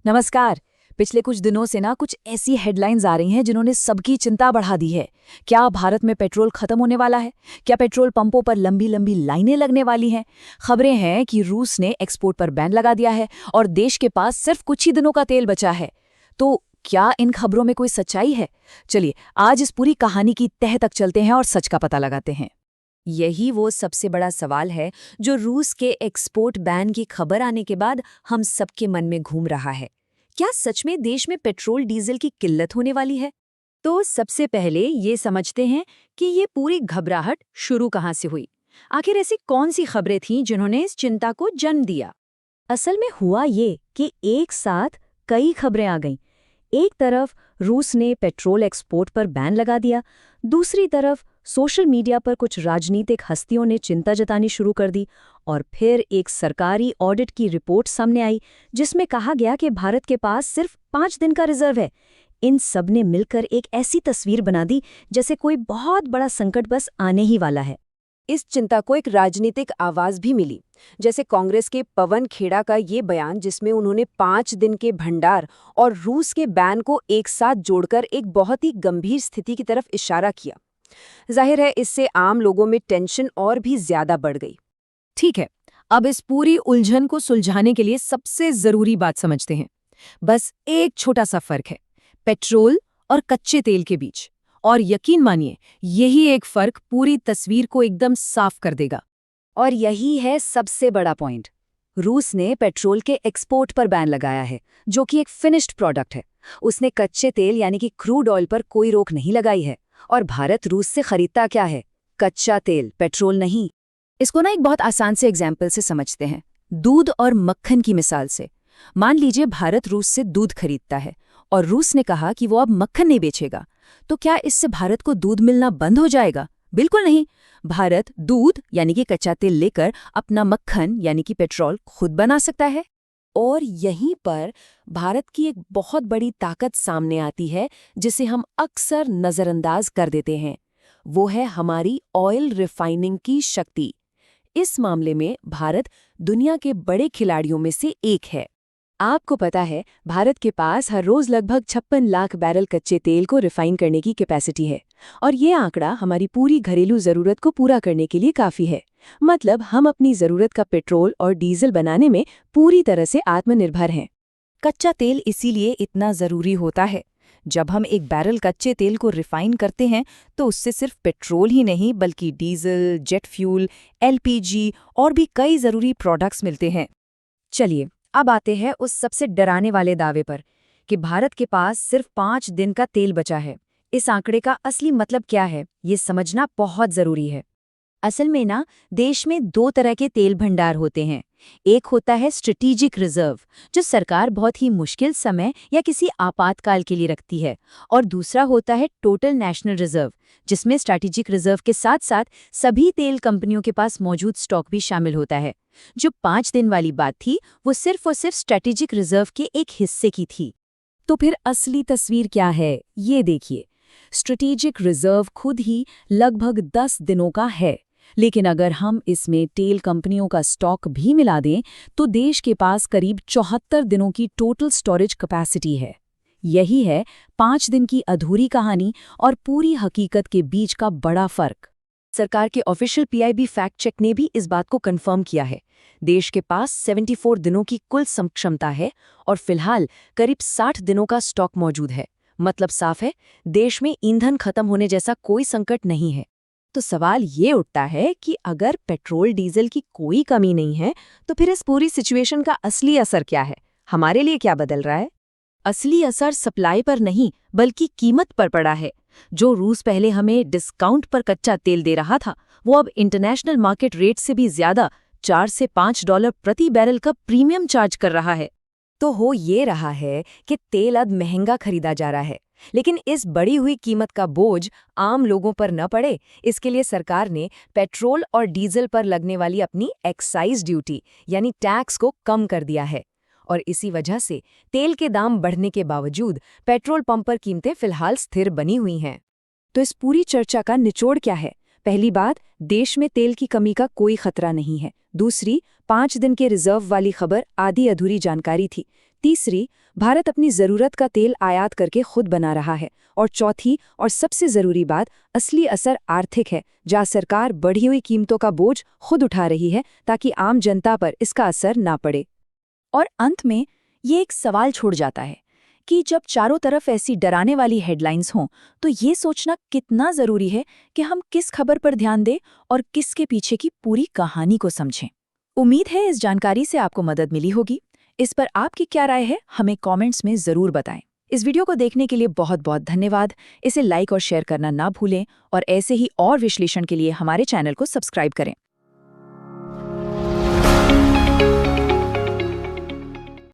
नमस्कार। पिछले कुछ दिनों से ना कुछ ऐसी हेडलाइंस आ रही हैं जिन्होंने सबकी चिंता बढ़ा दी है। क्या भारत में पेट्रोल खत्म होने वाला है? क्या पेट्रोल पंपों पर लंबी लंबी लाइनें लगने वाली हैं? खबरें हैं कि रूस ने एक्सपोर्ट पर बैन लगा दिया है और देश के पास सिर्फ कुछ ही दिनों का तेल बचा है। तो क्या इन खबरों में कोई सच्चाई है? चलिए आज इस पूरी कहानी की तह तक चलते हैं और सच का पता लगाते हैं। यही वो सबसे बड़ा सवाल है जो रूस के एक्सपोर्ट बैन की खबर आने के बाद हम सबके मन में घूम रहा है। क्या सच में देश में पेट्रोल डीजल की किल्लत होने वाली है? तो सबसे पहले ये समझते हैं कि ये पूरी घबराहट शुरू कहाँ से हुई। आखिर ऐसी कौन सी खबरें थीं जिन्होंने इस चिंता को जन्म दिया? असल में हुआ ये कि एक साथ कई खबरें आ गईं। एक तरफ रूस ने पेट्रोल एक्सपोर्ट पर बैन लगा दिया, दूसरी तरफ सोशल मीडिया पर कुछ राजनीतिक हस्तियों ने चिंता जतानी शुरू कर दी और फिर एक सरकारी ऑडिट की रिपोर्ट सामने आई जिसमें कहा गया कि भारत के पास सिर्फ 5 दिन का रिजर्व है। इन सब ने मिलकर एक ऐसी तस्वीर बना दी जैसे कोई बहुत बड़ा संकट बस आने ही वाला है। इस चिंता को एक राजनीतिक आवाज भी मिली, जैसे कांग्रेस के पवन खेड़ा का ये बयान जिसमें उन्होंने 5 दिन के भंडार और रूस के बैन को एक साथ जोड़कर एक बहुत ही गंभीर स्थिति की तरफ इशारा किया। जाहिर है इससे आम लोगों में टेंशन और भी ज्यादा बढ़ गई। ठीक है, अब इस पूरी उलझन को सुलझाने के लिए सबसे जरूरी बात समझते हैं। बस एक छोटा सा फर्क है पेट्रोल और कच्चे तेल के बीच, और यकीन मानिए यही एक फर्क पूरी तस्वीर को एकदम साफ कर देगा। और यही है सबसे बड़ा पॉइंट। रूस ने पेट्रोल के एक्सपोर्ट पर बैन लगाया है, जो कि एक फिनिश्ड प्रोडक्ट है। उसने कच्चे तेल यानी कि क्रूड ऑयल पर कोई रोक नहीं लगाई है। और भारत रूस से खरीदता क्या है? कच्चा तेल, पेट्रोल नहीं। इसको ना एक बहुत आसान से एग्जाम्पल से समझते हैं, दूध और मक्खन की मिसाल से। मान लीजिए भारत रूस से दूध खरीदता है और रूस ने कहा कि वो अब मक्खन नहीं बेचेगा, तो क्या इससे भारत को दूध मिलना बंद हो जाएगा? बिल्कुल नहीं। भारत दूध यानी कि कच्चा तेल लेकर अपना मक्खन यानी कि पेट्रोल खुद बना सकता है। और यहीं पर भारत की एक बहुत बड़ी ताकत सामने आती है जिसे हम अक्सर नज़रअंदाज कर देते हैं। वो है हमारी ऑयल रिफाइनिंग की शक्ति। इस मामले में भारत दुनिया के बड़े खिलाड़ियों में से एक है। आपको पता है भारत के पास हर रोज लगभग 56 लाख बैरल कच्चे तेल को रिफाइन करने की कैपेसिटी है, और ये आंकड़ा हमारी पूरी घरेलू जरूरत को पूरा करने के लिए काफी है। मतलब हम अपनी जरूरत का पेट्रोल और डीजल बनाने में पूरी तरह से आत्मनिर्भर हैं। कच्चा तेल इसीलिए इतना जरूरी होता है। जब हम एक बैरल कच्चे तेल को रिफाइन करते हैं तो उससे सिर्फ पेट्रोल ही नहीं बल्कि डीजल, जेट फ्यूल, एलपीजी और भी कई जरूरी प्रोडक्ट्स मिलते हैं। चलिए अब आते हैं उस सबसे डराने वाले दावे पर कि भारत के पास सिर्फ 5 दिन का तेल बचा है। इस आंकड़े का असली मतलब क्या है, ये समझना बहुत जरूरी है। असल में ना देश में 2 तरह के तेल भंडार होते हैं। एक होता है स्ट्रेटेजिक रिजर्व, जो सरकार बहुत ही मुश्किल समय या किसी आपातकाल के लिए रखती है, और दूसरा होता है टोटल नेशनल रिजर्व, जिसमें स्ट्रेटेजिक रिजर्व के साथ साथ सभी तेल कंपनियों के पास मौजूद स्टॉक भी शामिल होता है। जो 5 दिन वाली बात थी वो सिर्फ और सिर्फ स्ट्रेटेजिक रिजर्व के एक हिस्से की थी। तो फिर असली तस्वीर क्या है, ये देखिए। स्ट्रेटेजिक रिजर्व खुद ही लगभग 10 दिनों का है, लेकिन अगर हम इसमें तेल कंपनियों का स्टॉक भी मिला दें तो देश के पास करीब 74 दिनों की टोटल स्टोरेज कैपेसिटी है। यही है 5 दिन की अधूरी कहानी और पूरी हकीकत के बीच का बड़ा फर्क। सरकार के ऑफिशियल पीआईबी फैक्ट चेक ने भी इस बात को कंफर्म किया है। देश के पास 74 दिनों की कुल क्षमता है और फिलहाल करीब 60 दिनों का स्टॉक मौजूद है। मतलब साफ है, देश में ईंधन खत्म होने जैसा कोई संकट नहीं है। तो सवाल ये उठता है कि अगर पेट्रोल डीजल की कोई कमी नहीं है तो फिर इस पूरी सिचुएशन का असली असर क्या है? हमारे लिए क्या बदल रहा है? असली असर सप्लाई पर नहीं बल्कि कीमत पर पड़ा है। जो रूस पहले हमें डिस्काउंट पर कच्चा तेल दे रहा था, वो अब इंटरनेशनल मार्केट रेट से भी ज्यादा $4 से $5 प्रति बैरल का प्रीमियम चार्ज कर रहा है। तो हो ये रहा है कि तेल अब महंगा खरीदा जा रहा है, लेकिन इस बढ़ी हुई कीमत का बोझ आम लोगों पर न पड़े, इसके लिए सरकार ने पेट्रोल और डीजल पर लगने वाली अपनी एक्साइज ड्यूटी यानी टैक्स को कम कर दिया है। और इसी वजह से तेल के दाम बढ़ने के बावजूद पेट्रोल पंप पर कीमतें फिलहाल स्थिर बनी हुई हैं। तो इस पूरी चर्चा का निचोड़ क्या है? पहली बात, देश में तेल की कमी का कोई खतरा नहीं है। दूसरी, 5 दिन के रिजर्व वाली खबर आधी अधूरी जानकारी थी। तीसरी, भारत अपनी ज़रूरत का तेल आयात करके खुद बना रहा है। और चौथी और सबसे ज़रूरी बात, असली असर आर्थिक है, जहाँ सरकार बढ़ी हुई कीमतों का बोझ खुद उठा रही है ताकि आम जनता पर इसका असर ना पड़े। और अंत में ये एक सवाल छोड़ जाता है कि जब चारों तरफ ऐसी डराने वाली हेडलाइंस हों, तो ये सोचना कितना ज़रूरी है कि हम किस खबर पर ध्यान दें और किसके पीछे की पूरी कहानी को समझें। उम्मीद है इस जानकारी से आपको मदद मिली होगी। इस पर आपकी क्या राय है, हमें कमेंट्स में ज़रूर बताएं। इस वीडियो को देखने के लिए बहुत बहुत धन्यवाद। इसे लाइक और शेयर करना ना भूलें और ऐसे ही और विश्लेषण के लिए हमारे चैनल को सब्सक्राइब करें।